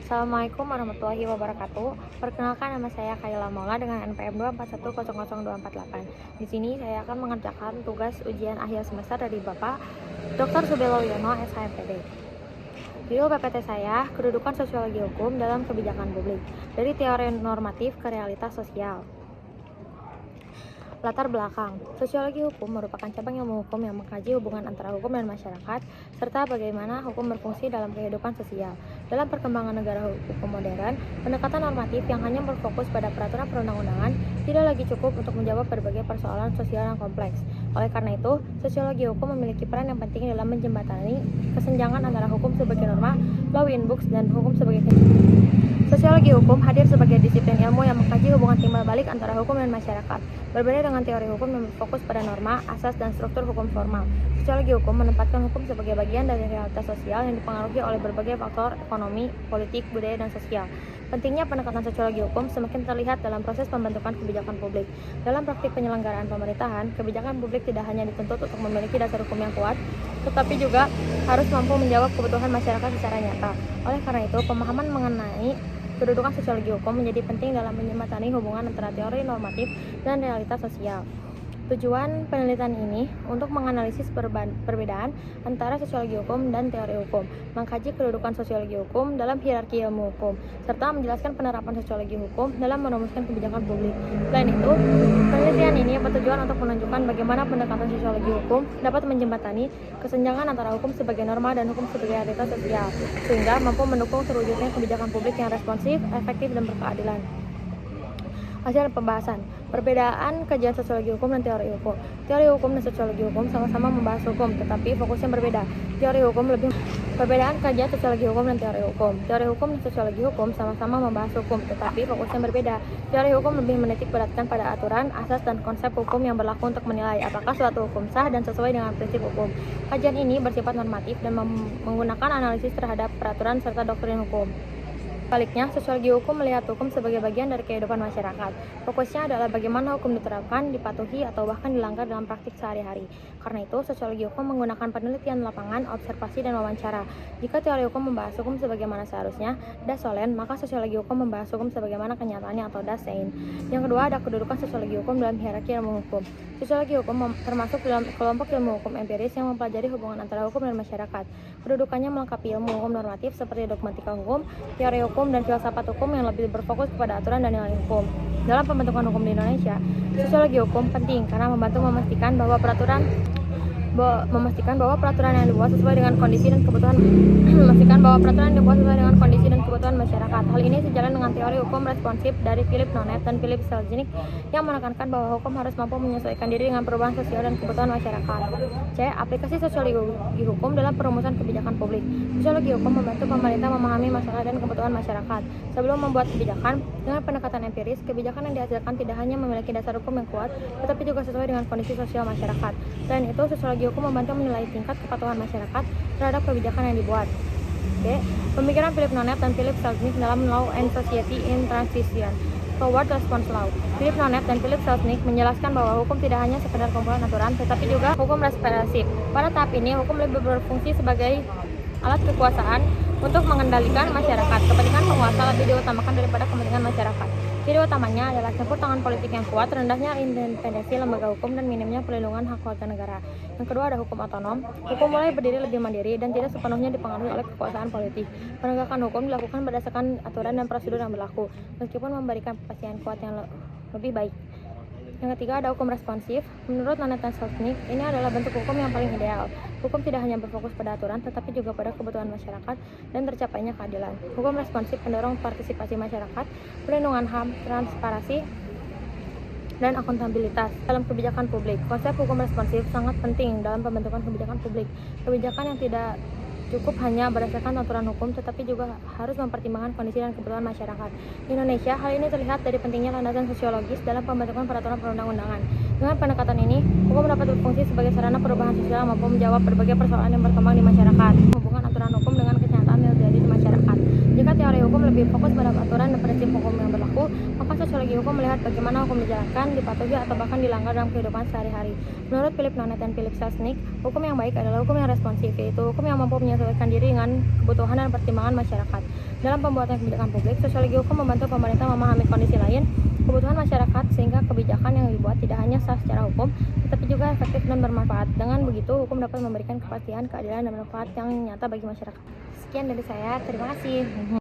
Assalamualaikum warahmatullahi wabarakatuh. Perkenalkan, nama saya Khaila Maula dengan NPM 241000248. Di sini saya akan mengerjakan tugas ujian akhir semester dari Bapak Dr. Subelo Wiono, SHMPD. Judul PPT saya, Kedudukan Sosiologi Hukum dalam Kebijakan Publik, dari Teori Normatif ke Realitas Sosial. Latar belakang, sosiologi hukum merupakan cabang ilmu hukum yang mengkaji hubungan antara hukum dan masyarakat, serta bagaimana hukum berfungsi dalam kehidupan sosial. Dalam perkembangan negara hukum modern, pendekatan normatif yang hanya berfokus pada peraturan perundang-undangan tidak lagi cukup untuk menjawab berbagai persoalan sosial yang kompleks. Oleh karena itu, sosiologi hukum memiliki peran yang penting dalam menjembatani kesenjangan antara hukum sebagai norma, law in books, dan hukum sebagai Sosiologi hukum hadir sebagai disiplin ilmu yang mengkaji hubungan timbal balik antara hukum dan masyarakat. Berbeda dengan teori hukum yang berfokus pada norma, asas, dan struktur hukum formal, sosiologi hukum menempatkan hukum sebagai bagian dari realitas sosial yang dipengaruhi oleh berbagai faktor ekonomi, politik, budaya, dan sosial. Pentingnya pendekatan sosiologi hukum semakin terlihat dalam proses pembentukan kebijakan publik. Dalam praktik penyelenggaraan pemerintahan, kebijakan publik tidak hanya dituntut untuk memiliki dasar hukum yang kuat, tetapi juga harus mampu menjawab kebutuhan masyarakat secara nyata. Oleh karena itu, pemahaman mengenai kedudukan sosiologi hukum menjadi penting dalam menjembatani hubungan antara teori normatif dan realitas sosial. Tujuan penelitian ini untuk menganalisis perbedaan antara sosiologi hukum dan teori hukum, mengkaji kedudukan sosiologi hukum dalam hierarki ilmu hukum, serta menjelaskan penerapan sosiologi hukum dalam merumuskan kebijakan publik. Selain itu, penelitian ini bertujuan untuk menunjukkan bagaimana pendekatan sosiologi hukum dapat menjembatani kesenjangan antara hukum sebagai norma dan hukum sebagai realitas sosial, sehingga mampu mendukung terwujudnya kebijakan publik yang responsif, efektif, dan berkeadilan. Hasil pembahasan, perbedaan kajian sosiologi hukum dan teori hukum. Teori hukum dan sosiologi hukum sama-sama membahas hukum, tetapi fokusnya berbeda. Perbedaan kajian sosiologi hukum dan teori hukum. Teori hukum dan sosiologi hukum sama-sama membahas hukum, tetapi fokusnya berbeda. Teori hukum lebih menitik beratkan pada aturan, asas, dan konsep hukum yang berlaku untuk menilai apakah suatu hukum sah dan sesuai dengan prinsip hukum. Kajian ini bersifat normatif dan menggunakan analisis terhadap peraturan serta doktrin hukum. Sebaliknya, sosiologi hukum melihat hukum sebagai bagian dari kehidupan masyarakat. Fokusnya adalah bagaimana hukum diterapkan, dipatuhi, atau bahkan dilanggar dalam praktik sehari-hari. Karena itu, sosiologi hukum menggunakan penelitian lapangan, observasi, dan wawancara. Jika teori hukum membahas hukum sebagaimana seharusnya, das solem, maka sosiologi hukum membahas hukum sebagaimana kenyataannya, atau das sein. Yang kedua, ada kedudukan sosiologi hukum dalam hierarki ilmu hukum. Sosiologi hukum termasuk dalam kelompok ilmu hukum empiris yang mempelajari hubungan antara hukum dan masyarakat. Kedudukannya melengkapi ilmu hukum normatif seperti dogmatika hukum, teori hukum, dan filsafat hukum yang lebih berfokus kepada aturan dan nilai hukum. Dalam pembentukan hukum di Indonesia, sosiologi hukum penting karena membantu memastikan bahwa peraturan yang dibuat sesuai dengan kondisi dan kebutuhan masyarakat. Hal ini sejalan dengan teori hukum responsif dari Philip Nonet dan Philip Selznick yang menekankan bahwa hukum harus mampu menyesuaikan diri dengan perubahan sosial dan kebutuhan masyarakat. C. Aplikasi sosiologi hukum dalam perumusan kebijakan publik. Sosiologi hukum membantu pemerintah memahami masalah dan kebutuhan masyarakat. Sebelum membuat kebijakan, dengan pendekatan empiris, kebijakan yang dihasilkan tidak hanya memiliki dasar hukum yang kuat, tetapi juga sesuai dengan kondisi sosial masyarakat. Selain itu, sosiologi hukum membantu menilai tingkat kepatuhan masyarakat terhadap kebijakan yang dibuat. Oke, pemikiran Philip Nonet dan Philip Selznick dalam Law and Society in Transition Toward Response Law. Philip Nonet dan Philip Selznick menjelaskan bahwa hukum tidak hanya sekedar kumpulan aturan, tetapi juga hukum represif. Pada tahap ini, hukum lebih berfungsi sebagai alat kekuasaan untuk mengendalikan masyarakat. Kepentingan penguasa lebih diutamakan daripada kepentingan masyarakat. Ciri utamanya adalah campur tangan politik yang kuat, rendahnya independensi lembaga hukum, dan minimnya perlindungan hak warga negara. Yang kedua ada hukum otonom. Hukum mulai berdiri lebih mandiri dan tidak sepenuhnya dipengaruhi oleh kekuasaan politik. Penegakan hukum dilakukan berdasarkan aturan dan prosedur yang berlaku, meskipun memberikan kepastian kuat yang lebih baik. Yang ketiga ada hukum responsif. Menurut Nonet dan Selznick, ini adalah bentuk hukum yang paling ideal. Hukum tidak hanya berfokus pada aturan, tetapi juga pada kebutuhan masyarakat dan tercapainya keadilan. Hukum responsif mendorong partisipasi masyarakat, perlindungan HAM, transparansi, dan akuntabilitas dalam kebijakan publik. Konsep hukum responsif sangat penting dalam pembentukan kebijakan publik. Kebijakan yang tidak cukup hanya berdasarkan aturan hukum, tetapi juga harus mempertimbangkan kondisi dan kebutuhan masyarakat. Di Indonesia, hal ini terlihat dari pentingnya landasan sosiologis dalam pembentukan peraturan perundang-undangan. Dengan pendekatan ini, hukum dapat berfungsi sebagai sarana perubahan sosial mampu menjawab berbagai persoalan yang berkembang di masyarakat. Hubungan aturan hukum dengan kenyataan yang terjadi di masyarakat. Jika teori hukum lebih fokus pada aturan dan prinsip hukum yang berlaku, maka sosiologi hukum melihat bagaimana hukum dijalankan, dipatuhi, atau bahkan dilanggar dalam kehidupan sehari-hari. Menurut Philip Nonet dan Philip Selznick, hukum yang baik adalah hukum yang responsif, yaitu hukum yang mampu menyesuaikan diri dengan kebutuhan dan pertimbangan masyarakat. Dalam pembuatan kebijakan publik, sosiologi hukum membantu pemerintah memahami kondisi lain, kebutuhan masyarakat, sehingga kebijakan yang dibuat tidak hanya sah secara hukum, tetapi juga efektif dan bermanfaat. Dengan begitu, hukum dapat memberikan kepastian, keadilan, dan manfaat yang nyata bagi masyarakat. Sekian dari saya, terima kasih.